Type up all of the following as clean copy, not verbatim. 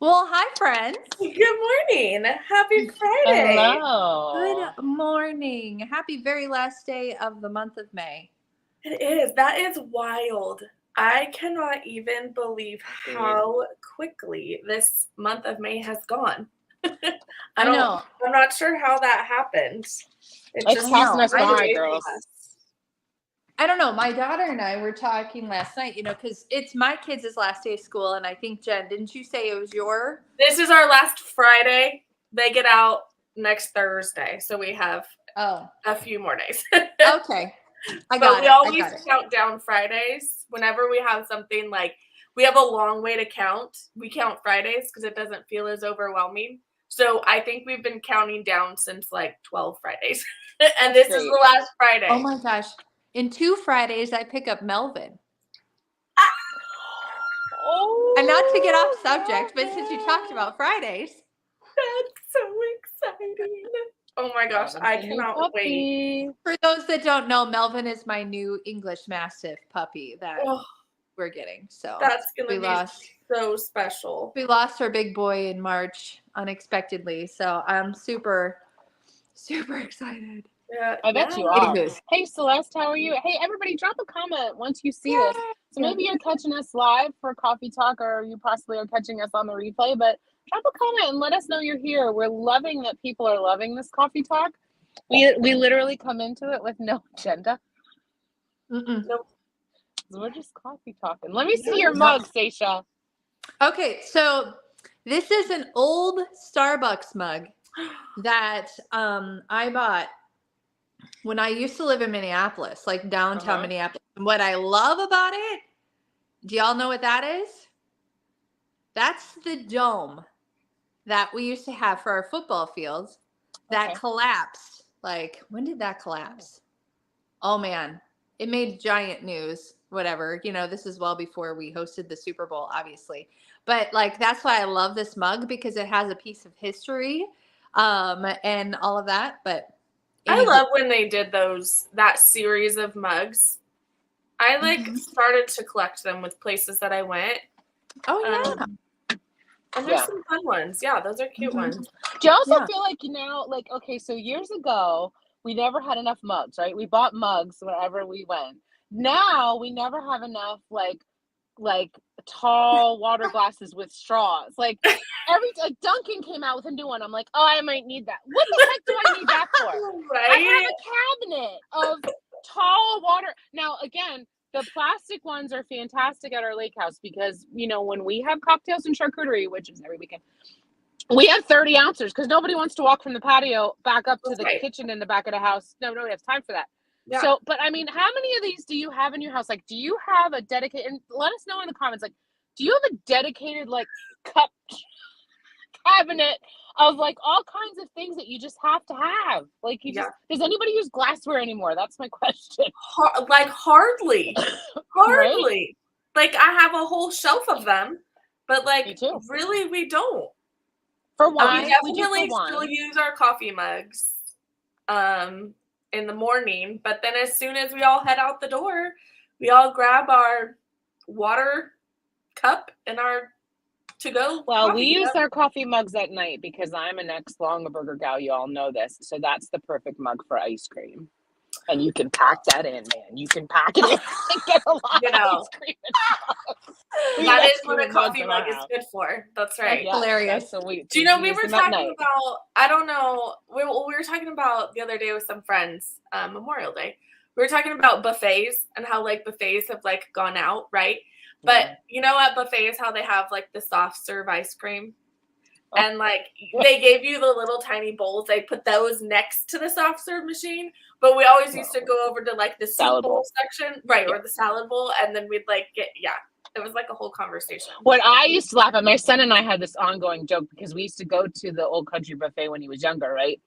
Well, hi, friends. Good morning. Happy Friday. Hello. Good morning. Happy very last day of the month of May. It is. That is wild. I cannot even believe how quickly this month of May has gone. I know. I'm not sure how that happened. It's passing us by, away from girls. us. I don't know. My daughter and I were talking last night, because it's my kids' last day of school. And I think, Jen, didn't you say it was your? This is our last Friday. They get out next Thursday. So we have a few more days. Okay. We always count down Fridays. Whenever we have something like, we have a long way to count. We count Fridays because it doesn't feel as overwhelming. So I think we've been counting down since like 12 Fridays. And this is the last Friday. Oh my gosh. In 2 Fridays, I pick up Melvin. And not to get off subject, but since you talked about Fridays. That's so exciting. Oh my gosh, I cannot wait. For those that don't know, Melvin is my new English Mastiff puppy that we're getting. So that's going to be so special. We lost our big boy in March unexpectedly. So I'm super, super excited. Yeah, I bet you are. Hey, Celeste, how are you? Hey, everybody, drop a comment once you see this. So maybe you're catching us live for Coffee Talk, or you possibly are catching us on the replay, but drop a comment and let us know you're here. We're loving that people are loving this Coffee Talk. We literally come into it with no agenda. Nope. We're just coffee talking. Let me see your mug, Seisha. Okay, so this is an old Starbucks mug that I bought when I used to live in Minneapolis, like downtown Minneapolis. And what I love about it, do y'all know what that is? That's the dome that we used to have for our football fields that collapsed. Like, when did that collapse? Oh, man. It made giant news, whatever. This is well before we hosted the Super Bowl, obviously. But, like, that's why I love this mug, because it has a piece of history and all of that. But I love when they did that series of mugs. I started to collect them with places that I went. Oh, yeah. And there's some fun ones. Yeah, those are cute ones. Do you also feel like now, like, okay, so years ago, we never had enough mugs, right? We bought mugs wherever we went. Now we never have enough, like tall water glasses with straws. Like Duncan came out with a new one. I'm like, oh, I might need that. What the heck do I need that for? Right? I have a cabinet of tall water. Now, again, the plastic ones are fantastic at our lake house because, when we have cocktails and charcuterie, which is every weekend, we have 30 ounces because nobody wants to walk from the patio back up to the kitchen in the back of the house. Nobody has time for that. Yeah. So, but I mean, how many of these do you have in your house? Like, do you have a dedicated, and let us know in the comments, like, do you have a dedicated, like, cup cabinet of, like, all kinds of things that you just have to have? Like, does anybody use glassware anymore? That's my question. Hardly. Hardly. Right? Like, I have a whole shelf of them, but, like, really, we don't. For wine, we definitely still use our coffee mugs. In the morning, but then as soon as we all head out the door, we all grab our water cup and our to-go. Well, we use our coffee mugs at night because I'm an ex-Longaberger gal. You all know this, so that's the perfect mug for ice cream. And you can pack that in, man. You can pack it in and get a lot of ice cream. That is what a coffee mug is good for. That's right. Yeah, hilarious. So do you know, we were talking about, I don't know, we were talking about the other day with some friends, Memorial Day. We were talking about buffets and how, like, buffets have, like, gone out, right? But at buffets, how they have, like, the soft serve ice cream. And, like, they gave you the little tiny bowls. They put those next to the soft serve machine. But we always used to go over to, like, the salad bowl section. Right, or the salad bowl. And then we'd, like, it was, like, a whole conversation. What I used to laugh at, my son and I had this ongoing joke because we used to go to the Old Country Buffet when he was younger, right?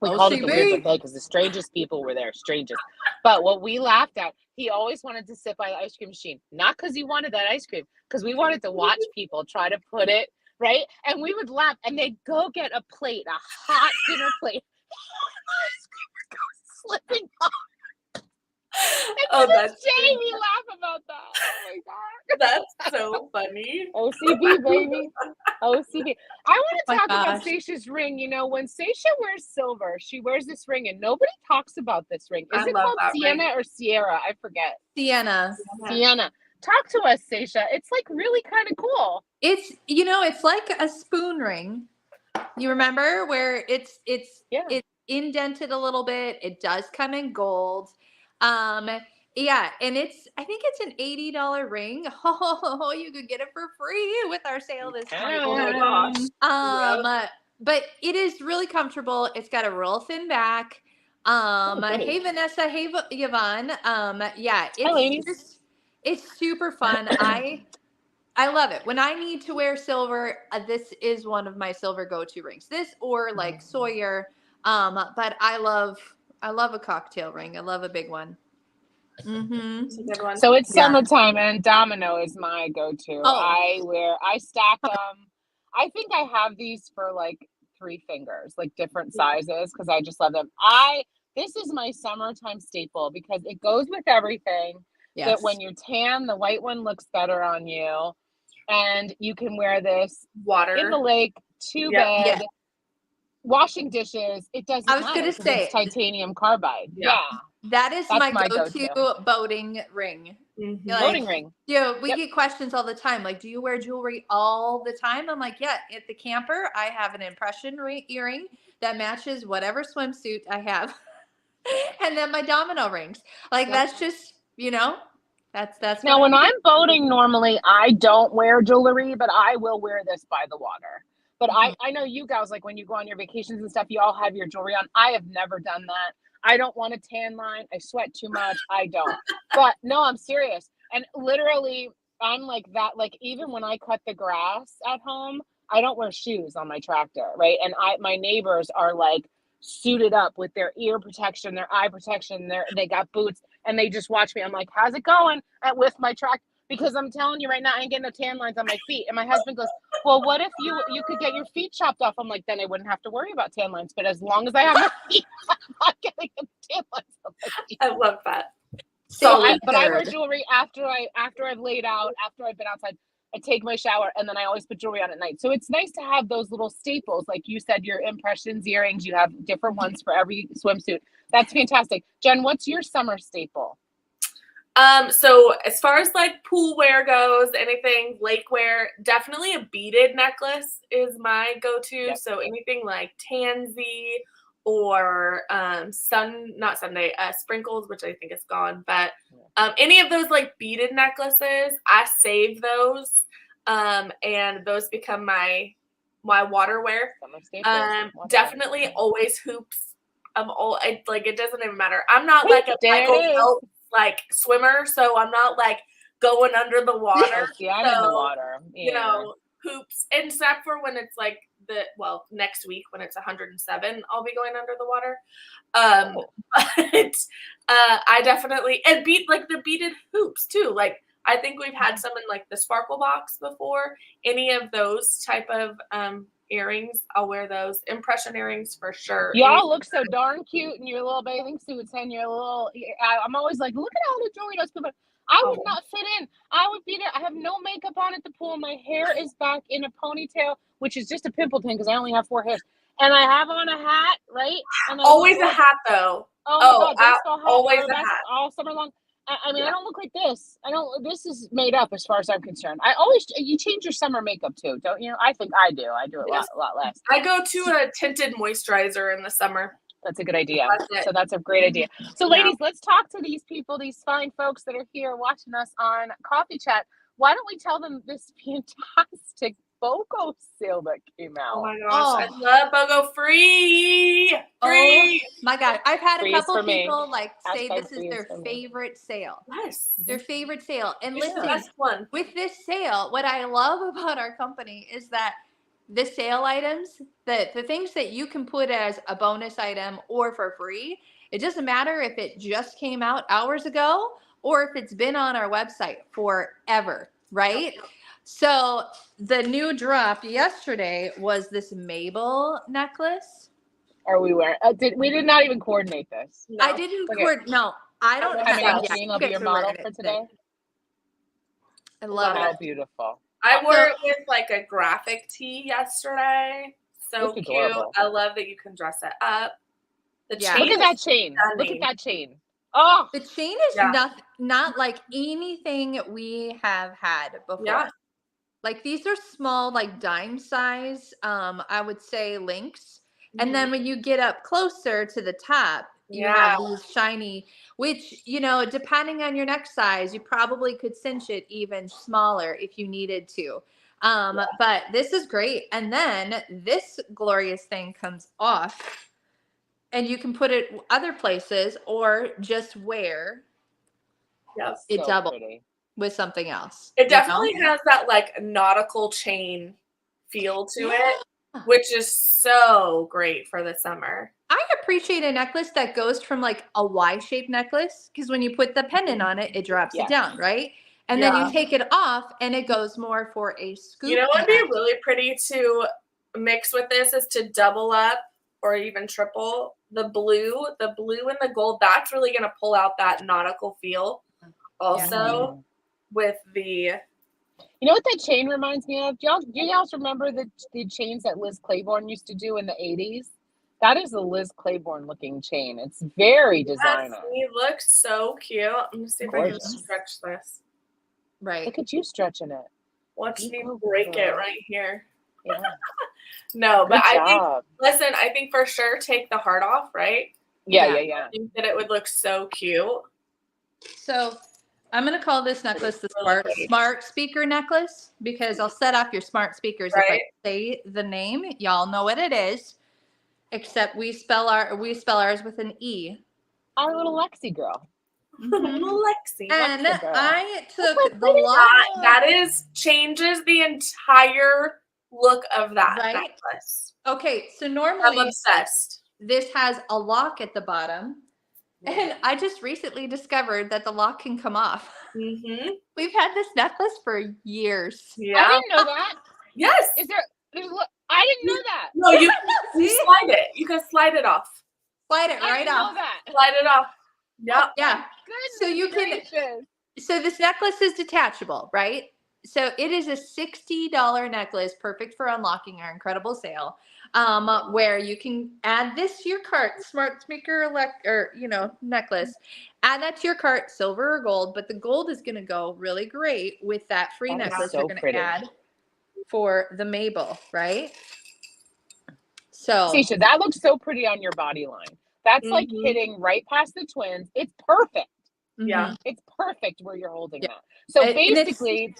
We called it the weird buffet because the strangest people were there, strangest. But what we laughed at, he always wanted to sit by the ice cream machine. Not because he wanted that ice cream, because we wanted to watch people try to put it, right? And we would laugh, and they'd go get a plate, a hot dinner plate. Ice cream would go slipping off. Oh, that's Jamie laugh about that. Oh my god. that's so funny. OCB, baby. OCB. I want my to talk about gosh. Stacia's ring. You know, when Stacia wears silver, she wears this ring, and nobody talks about this ring. Is I it love called that Sienna ring. or Sierra? I forget. Sienna. Sienna. Talk to us, Stacia. It's like really kind of cool. It's, you know, it's like a spoon ring. You remember where it's Yeah. it's indented a little bit. It does come in gold. Yeah, and I think it's an $80 ring. Oh, you could get it for free with our sale this Oh week. Oh my gosh. But it is really comfortable. It's got a real thin back. pretty. Hey Vanessa, hey Yvonne. Yeah, Hi, ladies. it's super fun. I love it. When I need to wear silver, this is one of my silver go-to rings. This or like Sawyer. But I love a cocktail ring. I love a big one. Mm-hmm. It's a good one. So it's Yeah. summertime, and Domino is my go-to. Oh. I stack them. I think I have these for like 3 fingers, like different sizes, because I just love them. This is my summertime staple because it goes with everything. Yes. That when you're tan, the white one looks better on you, and you can wear this Water. in the lake, to Yep. bed, Yeah. washing dishes. It doesn't I was matter gonna 'cause say- it's titanium carbide. Yeah. That is That's my my go-to go-to. boating ring. Mhm. Like, Voting ring. Yeah, we Yep. get questions all the time. Like, do you wear jewelry all the time? I'm like, yeah. At the camper, I have an impression earring that matches whatever swimsuit I have, and then my domino rings. Like, Yep. that's just, you know, that's. Now, what when I'm boating, normally I don't wear jewelry, but I will wear this by the water. But I know you guys, like when you go on your vacations and stuff, you all have your jewelry on. I have never done that. I don't want a tan line. I sweat too much. I don't. But no, I'm serious. And literally, I'm like that. Like even when I cut the grass at home, I don't wear shoes on my tractor, right? And my neighbors are like suited up with their ear protection, their eye protection, they got boots, and they just watch me. I'm like, how's it going with my track? Because I'm telling you right now, I ain't getting no tan lines on my feet. And my husband goes, well, what if you could get your feet chopped off? I'm like, then I wouldn't have to worry about tan lines. But as long as I have my feet, I'm not getting tan lines on my feet. I love that. So Solid I wear third. jewelry after I've laid out, after I've been outside. I take my shower, and then I always put jewelry on at night. So it's nice to have those little staples. Like you said, your impressions earrings, you have different ones for every swimsuit. That's fantastic. Jen, what's your summer staple? So as far as like pool wear goes, anything lake wear, definitely a beaded necklace is my go-to. Yep. So anything like tansy or sprinkles, which I think is gone, but any of those like beaded necklaces, I save those, and those become my water wear. Summer staples. Definitely always hoops. It doesn't even matter. I'm not Hoops, like a there it Michael is. Phelps like swimmer, so I'm not like going under the water. See, I'm in the water. Yeah. You know, hoops, except for when it's like next week when it's 107, I'll be going under the water. But I definitely the beaded hoops too. Like I think we've had some in like the Sparkle Box before. Any of those type of earrings, I'll wear those. Impression earrings for sure. Y'all look so darn cute in your little bathing suits and your little. I'm always like, look at all the jewelry those people. I would not fit in. I would be there. I have no makeup on at the pool. My hair is back in a ponytail, which is just a pimple thing because I only have 4 hairs. And I have on a hat, right? And Always a hat though. Oh my God, baseball hat, always a that's hat. all summer long. I mean, I don't look like this. This is made up as far as I'm concerned. You change your summer makeup too, don't you? I think I do. I do it a lot less. I go to a tinted moisturizer in the summer. That's a good idea. That's So that's a great idea. So ladies, let's talk to these people, these fine folks that are here watching us on Coffee Chat. Why don't we tell them this fantastic BOGO sale that came out? Oh my gosh, I love BOGO free. Oh my God. I've had a Free is couple for me. people like say Hashtag this is free is their for me. favorite sale. Yes. Their favorite sale. And It's the listen, best one. with this sale, what I love about our company is that the sale items, the things that you can put as a bonus item or for free, it doesn't matter if it just came out hours ago or if it's been on our website forever, right? Yep. So the new drop yesterday was this Mabel necklace. Are we wearing? We did not even coordinate this. No. I didn't Okay. no. I don't I'm I mean, have. I'm Yeah, seeing you I'll be guys your are wearing model it for today. today. I love Love it. How beautiful. I wore So- it with like a graphic tee yesterday. So Look cute. adorable. I love that you can dress it up. The Yeah. chain Look at that is chain. Look stunning. at that chain. Oh, The chain is Yeah. not like anything we have had before. Yeah. Like these are small, like dime size, I would say links. And then when you get up closer to the top, you have these shiny, which, you know, depending on your neck size, you probably could cinch it even smaller if you needed to. But this is great. And then this glorious thing comes off and you can put it other places or just wear Yep. it so double pretty. with something else. It you know? definitely has that like nautical chain feel to it, which is so great for the summer. I appreciate a necklace that goes from like a Y-shaped necklace because when you put the pendant on it, it drops Yes. it down, right? And then you take it off and it goes more for a scoop. You know what would be neck. really pretty to mix with this is to double up or even triple the blue and the gold. That's really going to pull out that nautical feel. Also, with the You know what that chain reminds me of? Do you guys remember the chains that Liz Claiborne used to do in the 80s? That is a Liz Claiborne looking chain. It's very designer. He looks so cute. Let me see if I can Gorgeous. stretch this. Right. Look at you stretching it. Watch You me go, break it girl. right here. Yeah. No, but Good I think, job. listen, I think for sure take the heart off, right? Yeah. I think that it would look so cute. So I'm going to call this necklace the Really pretty. smart speaker necklace because I'll set off your smart speakers if I say the name. Y'all know what it is. Except we spell ours with an E. Our little Lexi girl. Lexi. And Lexi girl. I Look took how the pretty long That changes the entire look of that Right? necklace. Okay, so I'm normally obsessed. this has a lock at the bottom. And I just recently discovered that the lock can come off. Mm-hmm. We've had this necklace for years. I Yeah. didn't know that. Yes. Is there? I didn't know that. No, you See? slide it. You can slide it off. Slide it I right didn't off. know that. Slide it off. Yep. Yeah. Goodness So you can gracious. So this necklace is detachable, right? So it is a $60 necklace, perfect for unlocking our incredible sale, where you can add this to your cart, smart speaker necklace. Add that to your cart, silver or gold, but the gold is going to go really great with that free That is necklace so you're going pretty. to add for the Mabel, right? So Seisha, that looks so pretty on your body line. That's like Mhm. hitting right past the twins. It's perfect. Yeah. It's perfect where you're holding Yeah. that. So And it's- basically,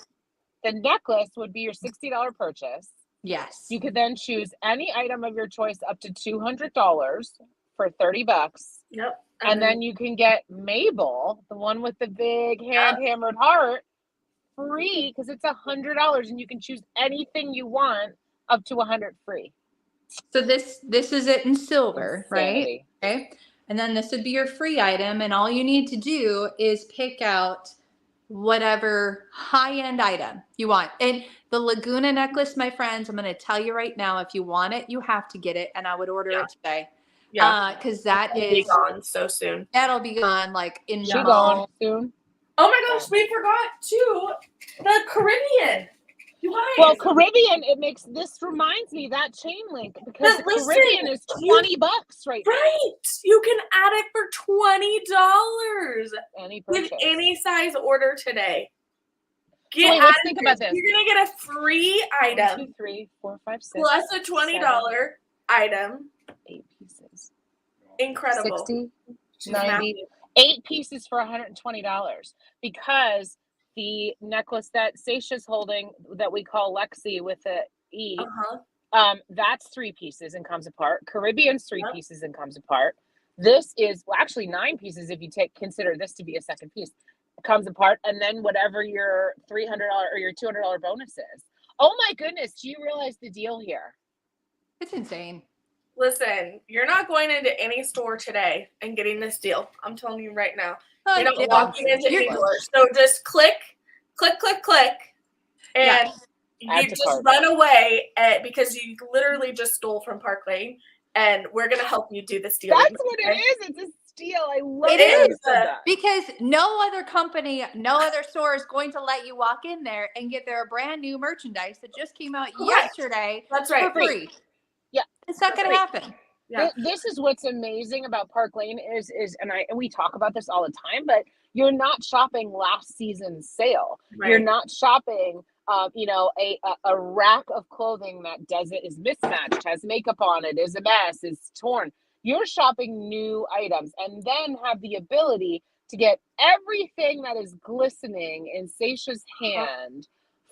the necklace would be your $60 purchase. yes. You could then choose any item of your choice up to $200 for $30. Yep. And then you can get Mabel, the one with the big hand hammered heart, free because it's $100 and you can choose anything you want up to $100 free. So this is it in silver, Insanity. right? Okay. And then this would be your free item. And all you need to do is pick out whatever high-end item you want. And the Laguna necklace, my friends, I'm going to tell you right now, if you want it, you have to get it. And I would order it today. Yeah. Because that It'll be is, gone so soon. that'll be gone like in She May. gone soon. Oh my gosh, we forgot too the Caribbean. You guys. Well, Caribbean, this reminds me that chain link because But the listen, Caribbean is $20 right now. right. You can add it for $20 Any with purchase. any size order today. Wait, let's think about this. You're gonna get a free 1, item 2, 3, 4, 5, 6. plus a $20 item. 8 pieces. Incredible. 60, She's 90. massive. 8 pieces for $120 because the necklace that Seisha's holding that we call Lexi with the E, that's 3 pieces and comes apart. Caribbean's 3 pieces and comes apart. This is actually 9 pieces if you consider this to be a second piece. It comes apart, and then whatever your $300 or your $200 bonus is. Oh my goodness! Do you realize the deal here? It's insane. Listen, you're not going into any store today and getting this deal. I'm telling you right now. Oh, You're not yeah. walking into any door. So just click, and Add you to just cart. run away because you literally just stole from Park Lane, and we're gonna help you do this deal. That's what it is. It's a deal. I love It that you is. said that. Because no other company, no other store is going to let you walk in there and get their brand new merchandise that just came out Correct. yesterday That's right. for free. Yeah. It's not going to That's happen. Yeah. This is what's amazing about Park Lane is and we talk about this all the time, but you're not shopping last season's sale. Right. You're not shopping a rack of clothing that is mismatched, has makeup on it, is a mess, is torn. You're shopping new items and then have the ability to get everything that is glistening in Seisha's hand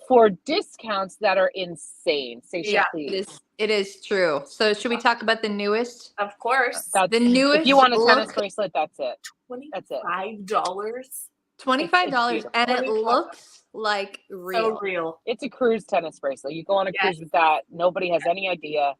for discounts that are insane. Seisha, Yeah. please. It is true. So should we talk about the newest? Of course. The newest. If you want a tennis look, bracelet, that's it. That's it. $25. $25, and it $25. looks like real. So real. It's a cruise tennis bracelet. You go on a Yes. cruise with that. Nobody has any idea.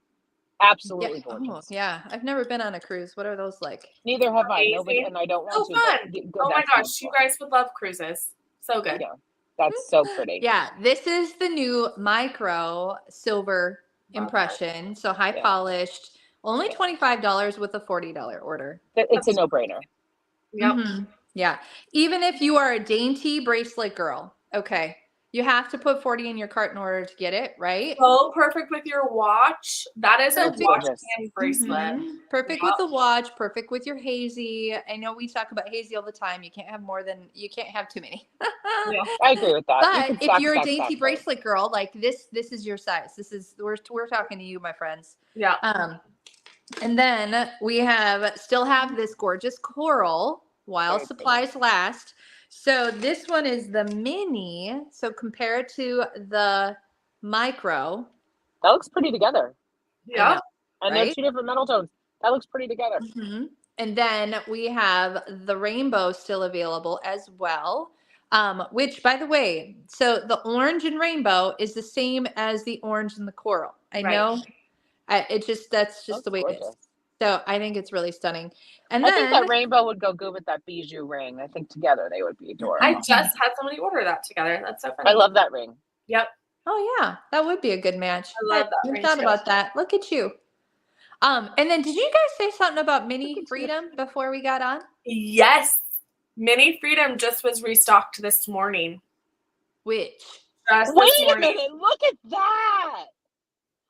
Absolutely Yeah. gorgeous. Yeah, I've never been on a cruise. What are those like? Neither have I. Amazing. Nobody, and I don't So want to. fun. But Oh my that's gosh, you beautiful. guys would love cruises. So good. Yeah, that's so pretty. Yeah, this is the new micro silver impression. So high Yeah. polished, only $25 with a $40 order. It's a no-brainer. Yep. Mhm. Yeah. Even if you are a dainty bracelet girl, okay, you have to put 40 in your cart in order to get it, right? So perfect with your watch. That is a It's watch gorgeous. and bracelet. Mhm. Perfect with the watch, perfect with your hazy. I know we talk about hazy all the time. You can't have too many. Yeah. I agree with that. You But can if stack, you're a stack, dainty stack, bracelet girl, like this is your size. We're talking to you, my friends. Yeah. And then we still have this gorgeous coral while Very supplies last. So this one is the mini. So compared to the micro, That looks pretty together. Yeah. And they're Right? two different metal tones. That looks pretty together. Mhm. And then we have the rainbow still available as well. Which, by the way, so the orange and rainbow is the same as the orange and the coral. I Right. know. That's just That's the way it is. gorgeous. So I think it's really stunning. And I think that then rainbow would go good with that bijou ring. I think together they would be adorable. I just had somebody order that together. That's so funny. I love that ring. Yep. oh yeah, that would be a good match. I love that hadn't ring thought too. about that. Look at you. And then did you guys say something about Look mini at you. freedom before we got on? Yes. Mini Freedom just was restocked this morning. Which? Just Wait this a morning. minute. Look at that.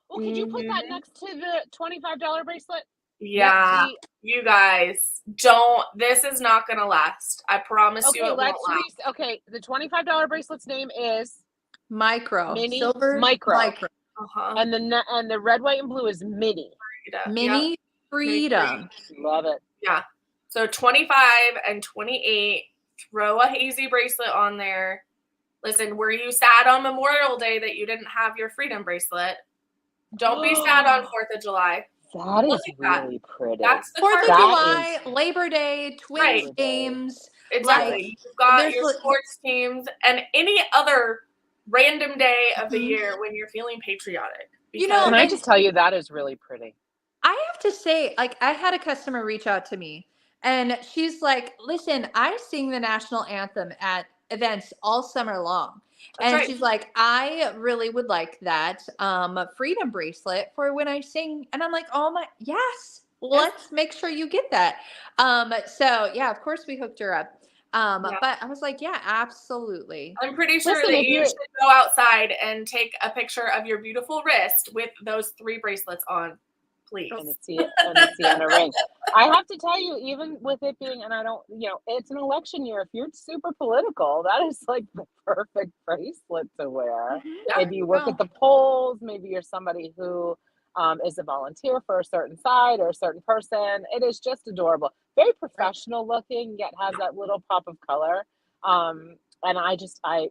Well, could you put that Mhm. next to the $25 bracelet? Yeah. Yep, You guys don't. This is not going to last. I promise you okay, it let's won't last. okay, the $25 bracelet's name is Micro. Mini, Silver. micro. Uh-huh. and the red, white, and blue is mini. Mini Yep. freedom. Love it. Yeah. So 25 and 28. Throw a hazy bracelet on there. Listen, were you sad on Memorial Day that you didn't have your freedom bracelet? Don't be sad on 4th of July. That Look is at that. really pretty. That's the 4th of card. July, Labor Day, Twins Right. games. Exactly. Like, You've got there's your like- sports teams and any other random day of the Mhm. year when you're feeling patriotic. You know, Can Because- I just tell you that is really pretty. I have to say, like, I had a customer reach out to me and she's like, listen, I sing the national anthem at events all summer long. That's And right. she's like, I really would like that freedom bracelet for when I sing. And I'm like, oh my, yes, let's make sure you get that. So yeah, of course we hooked her up. Yeah. But I was like, yeah, absolutely. I'm pretty sure Listen, that if you you're- should go outside and take a picture of your beautiful wrist with those 3 bracelets on, please. And the Sienna ring. I have to tell you, even with it being, and I don't, it's an election year. If you're super political, that is like the perfect bracelet to wear. Yeah. Maybe you work at the polls. Maybe you're somebody who is a volunteer for a certain side or a certain person. It is just adorable. Very professional looking, yet has that little pop of color. And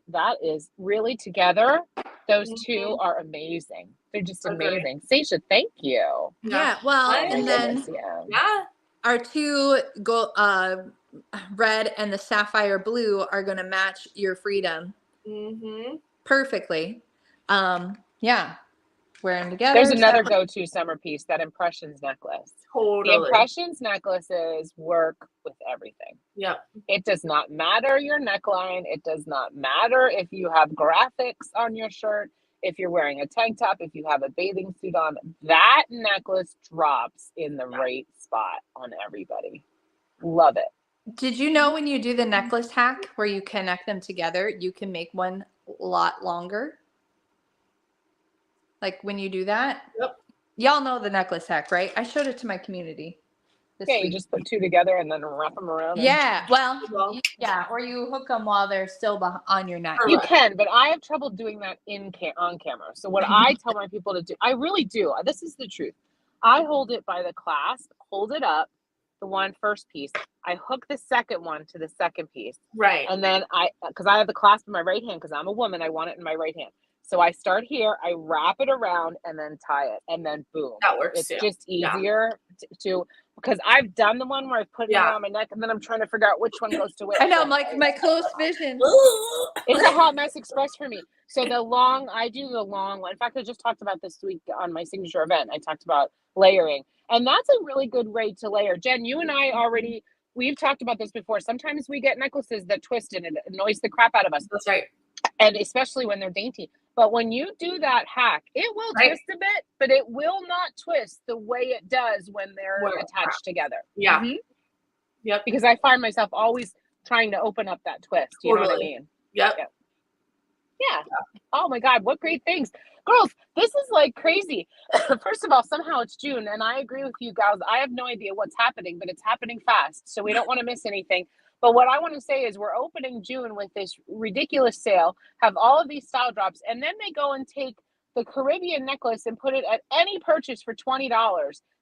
that is really together. Those two are amazing. They're just Agree. amazing. Seisha, thank you. Yeah. Well, Oh my and then Yeah. our two red and the sapphire blue are going to match your freedom Mm-hmm. perfectly. Yeah. Wear them together. There's another separate. go-to summer piece, that Impressions necklace. The Totally. Impressions necklaces work with everything. Yep. It does not matter your neckline. It does not matter if you have graphics on your shirt, if you're wearing a tank top, if you have a bathing suit on. That necklace drops in the right spot on everybody. Love it. Did you know when you do the necklace hack where you connect them together, you can make one a lot longer? Like when you do that? Yep. Y'all know the necklace hack, right? I showed it to my community this Yeah, you week. just put two together and then wrap them around. Yeah, well, Well. yeah, or you hook them while they're still on your neck. You can, but I have trouble doing that on camera. So what I tell my people to do, I really do. This is the truth. I hold it by the clasp, hold it up, the one first piece. I hook the second one to the second piece. Right. And then because I have the clasp in my right hand, because I'm a woman, I want it in my right hand. So I start here, I wrap it around and then tie it, and then boom. That works It's too. just easier to because I've done the one where I put it around my neck, and then I'm trying to figure out which one goes to which. I know, my close vision. It's a hot mess express for me. So I do the long one. In fact, I just talked about this week on my signature event. I talked about layering, and that's a really good way to layer. Jen, you and I we've talked about this before. Sometimes we get necklaces that twist and it annoys the crap out of us. That's right. And especially when they're dainty. But when you do that hack, it will twist a bit, but it will not twist the way it does when they're attached together. Yeah. Mm-hmm. Yep. Because I find myself always trying to open up that twist. You know what I mean? Yep. Yeah. Oh my God, what great things. Girls, this is like crazy. First of all, somehow it's June, and I agree with you guys. I have no idea what's happening, but it's happening fast. So we don't want to miss anything. But what I want to say is we're opening June with this ridiculous sale, have all of these style drops, and then they go and take the Caribbean necklace and put it at any purchase for $20.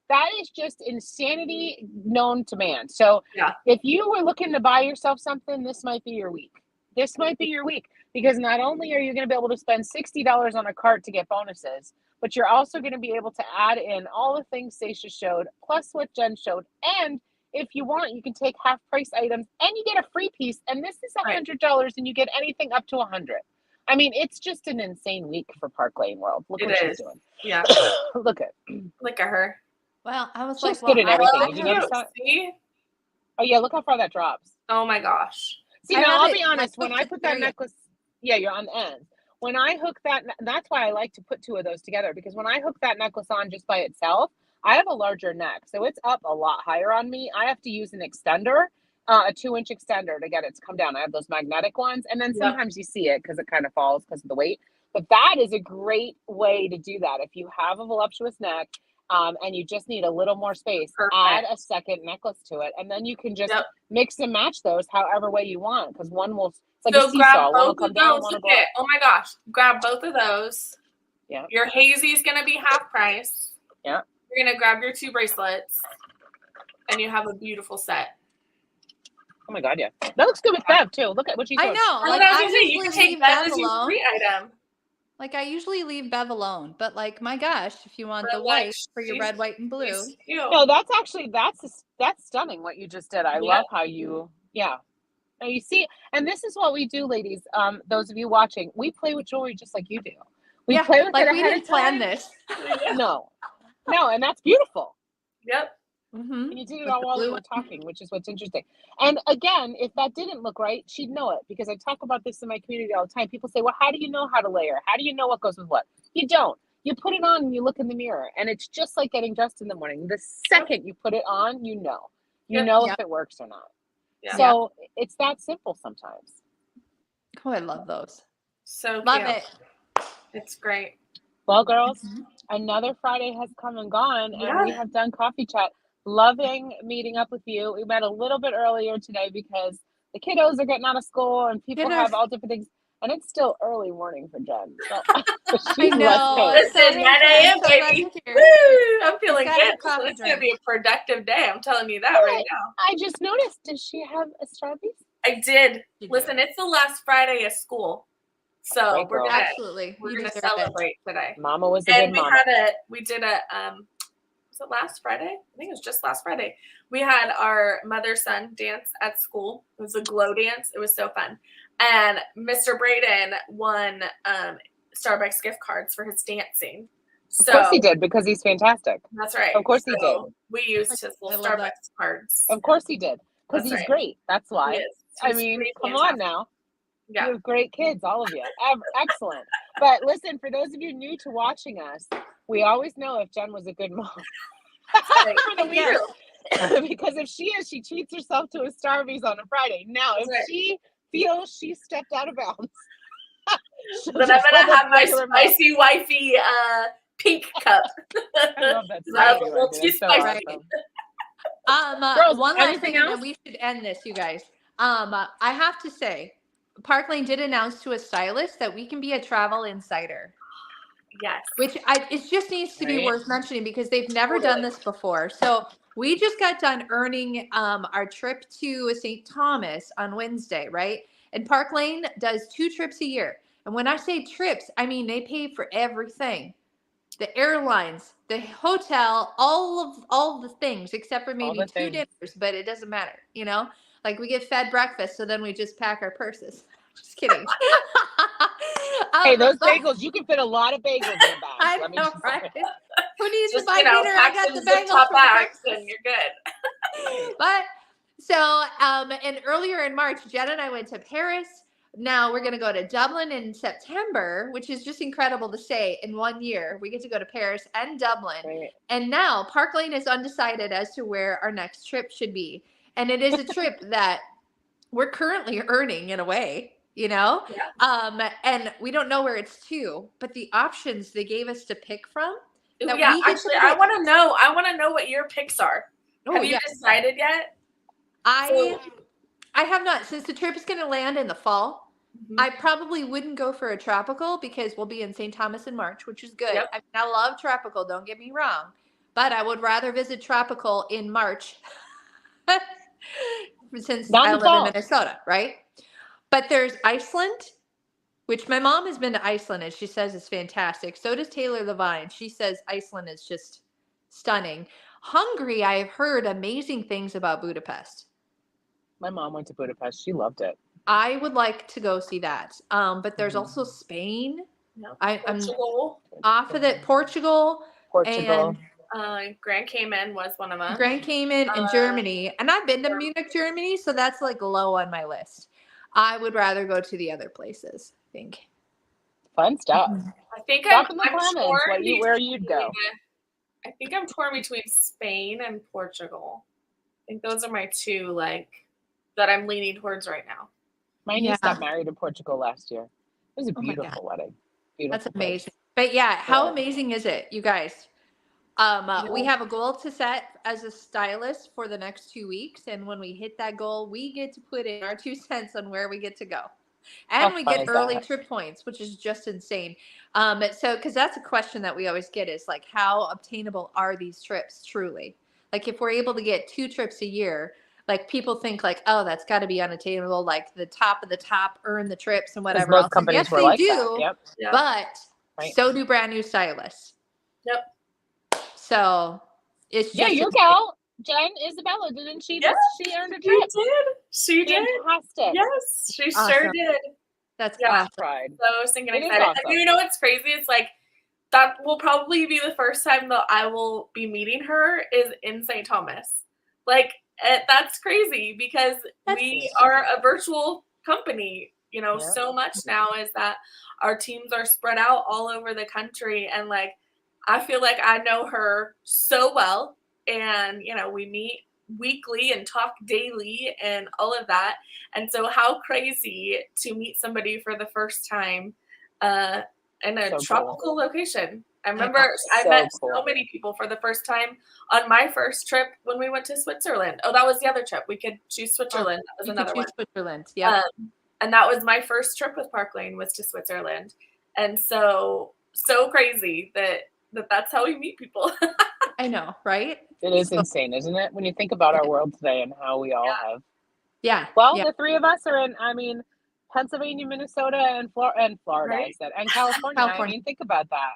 That is just insanity known to man. So if you were looking to buy yourself something, this might be your week. This might be your week, because not only are you going to be able to spend $60 on a cart to get bonuses, but you're also going to be able to add in all the things Stacia showed, plus what Jen showed. And if you want, you can take half price items and you get a free piece. And this is $100 and you get anything up to $100. I mean, it's just an insane week for Park Lane World. Look what she's doing. Yeah. Look at her. Well, I was she's like, good at everything. Did you notice that? See? Oh yeah, look how far that drops. Oh my gosh. See, now I'll be honest, when I put that necklace, you're on the end. When I hook that's why I like to put two of those together, because when I hook that necklace on just by itself, I have a larger neck, so it's up a lot higher on me. I have to use an extender, a 2-inch extender to get it to come down. I have those magnetic ones, and then sometimes you see it because it kind of falls because of the weight. But that is a great way to do that. If you have a voluptuous neck, and you just need a little more space, add a second necklace to it, and then you can just mix and match those however way you want, because one will, it's like a seesaw, one will come down, one will go up. Oh my gosh, grab both of those. Yeah. Your hazy is going to be half price. Yeah. You're going to grab your 2 bracelets, and you have a beautiful set. Oh my God, yeah. That looks good with Bev, too. Look at what she's doing. I know. Like, I was going to say, you can take Bev as your free item. Like, I usually leave Bev alone, but like, my gosh, if you want the white for your red, white, and blue. No, that's stunning what you just did. I love how you, Now you see, and this is what we do, ladies. Those of you watching, we play with jewelry just like you do. We play with it we didn't plan this. No, and that's beautiful. Yep. Mm-hmm. And you did it all while we were talking, which is what's interesting. And again, if that didn't look right, she'd know it, because I talk about this in my community all the time. People say, well, how do you know how to layer? How do you know what goes with what? You don't. You put it on and you look in the mirror, and it's just like getting dressed in the morning. The second you put it on, you know if it works or not. Yeah. So it's that simple sometimes. Oh, I love those. So love it. It's great. Well, girls, another Friday has come and gone, and we have done Coffee Chat. Loving meeting up with you. We met a little bit earlier today because the kiddos are getting out of school and people have all different things. And it's still early morning for Jen. So I know. Listen, 9 a.m., baby. Woo! I'm feeling good. It's going to be a productive day. I'm telling you that right now. I just noticed. Does she have a Starbucks? I did. Listen, it's the last Friday of school. So we're going to celebrate today. Mama was a good mama. We did a was it last Friday? I think it was just last Friday. We had our mother-son dance at school. It was a glow dance. It was so fun. And Mr. Braden won Starbucks gift cards for his dancing. So, of course he did, because he's fantastic. That's right. Of course he did. We used his little Starbucks cards. Of course he did, because he's great. That's why. I mean, come on now. Yeah. You have great kids, all of you. Excellent. But listen, for those of you new to watching us, we always know if Jen was a good mom. Because if she is, she treats herself to a Starbucks on a Friday. Now, if Right. she feels she stepped out of bounds, she'll Then I'm just gonna hold have the my regular mug. spicy wifey pink cup. I love that Right. spicy Well, one. she's That's so spicy. awesome. Girls, One last anything thing, and then else? we should end this, you guys. I have to say, Park Lane did announce to a stylist that we can be a travel insider, Yes. which it just needs to be Right. worth mentioning because they've never done this before. So we just got done earning our trip to St. Thomas on Wednesday, right? And Park Lane does 2 trips a year. And when I say trips, I mean they pay for everything. The airlines, the hotel, all the things except for maybe the 2 things. dinners, but it doesn't matter, you know? Like we get fed breakfast, so then we just pack our purses. Just kidding. Hey, those but- bagels, you can fit a lot of bagels in a bag. I Let me know, just right? say. Who needs to Just, buy you know, dinner? I pack got some the zip bagels top for bags breakfast. and you're good. But so and earlier in March, Jen and I went to Paris. Now we're gonna go to Dublin in September, which is just incredible to say. In 1 year, we get to go to Paris and Dublin. Right. And now Park Lane is undecided as to where our next trip should be. And it is a trip that we're currently earning in a way, you know? Yeah. And we don't know where it's to, but the options they gave us to pick from. Ooh, that yeah, we get to actually, I pick- want to know. I want to know what your picks are. Oh, Have you yeah. decided yet? I have not, since the trip is going to land in the fall. Mhm. I probably wouldn't go for a tropical because we'll be in St. Thomas in March, which is good. Yep. I mean, I love tropical, don't get me wrong, but I would rather visit tropical in March since Not in I the live fall. in Minnesota, right? But there's Iceland, which my mom has been to Iceland and she says it's fantastic. So does Taylor Levine. She says Iceland is just stunning. Hungary, I have heard amazing things about Budapest. My mom went to Budapest. She loved it. I would like to go see that. But there's also Spain. No. I'm Portugal. off of it. Portugal, Portugal. Grand Cayman was one of them. Grand Cayman, and Germany. And I've been to Munich, Germany, so that's like low on my list. I would rather go to the other places, I think. Fun stuff. I think Drop I'm in the torn comments where you'd go. I think I'm torn between Spain and Portugal. I think those are my 2 that I'm leaning towards right now. My niece got married in Portugal last year. It was a Oh my beautiful God. wedding. Beautiful. That's place. amazing. But yeah, how Yeah. amazing is it, you guys? We have a goal to set as a stylist for the next 2 weeks, and when we hit that goal, we get to put in our 2 cents on where we get to go, and How we fun get is early that? trip points, which is just insane. So because that's a question that we always get is like, how obtainable are these trips truly? Like, if we're able to get 2 trips a year, like people think like, oh, that's got to be unattainable. Like the top of the top earn the trips and whatever Most else. And companies yes, were they like do, that. Yep. Yeah. but Right. so do brand new stylists. Yep. So it's just Yeah, your gal, Jen Isabella, didn't she? Yeah, She earned a She trip. did. She did. Fantastic. Yes, she sure Awesome. did. That's Yeah. awesome. Pride. So I was thinking It is excited. awesome. And you know what's crazy? It's like that will probably be the first time that I will be meeting her is in St. Thomas. Like that's crazy because That's we crazy. are a virtual company. You know, Yeah. so much now is that our teams are spread out all over the country, and like I feel like I know her so well, and you know we meet weekly and talk daily and all of that. And so how crazy to meet somebody for the first time in a So tropical location. I know. remember I So met cool. so many people for the first time on my first trip when we went to Switzerland. Oh, that was the other trip. We could choose Switzerland. That was You another could one. choose Switzerland. Yeah. And that was my first trip with Park Lane was to Switzerland. And so crazy that's how we meet people. I know, right? It is insane, isn't it? When you think about our world today and how we all have. Yeah. Well, yeah. the 3 of us are in, Pennsylvania, Minnesota, and Florida, Right. I said, and California. California. I mean, think about that.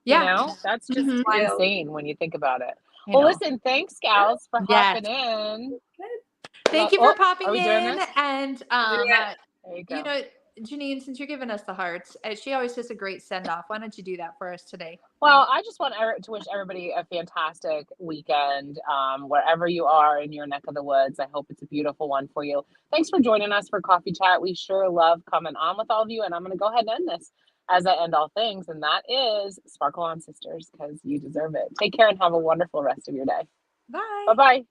Yeah. You know, that's just Mhm. Wild. insane when you think about it. I Well, know. listen, thanks, gals, for Yes. hopping in. Thank you Oh, for popping are we doing in. this? And Yeah. There you go. you know, Janine, since you're giving us the hearts, she always does a great send off. Why don't you do that for us today? Well, I just want to wish everybody a fantastic weekend, wherever you are in your neck of the woods. I hope it's a beautiful one for you. Thanks for joining us for Coffee Chat. We sure love coming on with all of you, and I'm going to go ahead and end this as I end all things, and that is Sparkle On, sisters, because you deserve it. Take care and have a wonderful rest of your day. Bye. Bye-bye.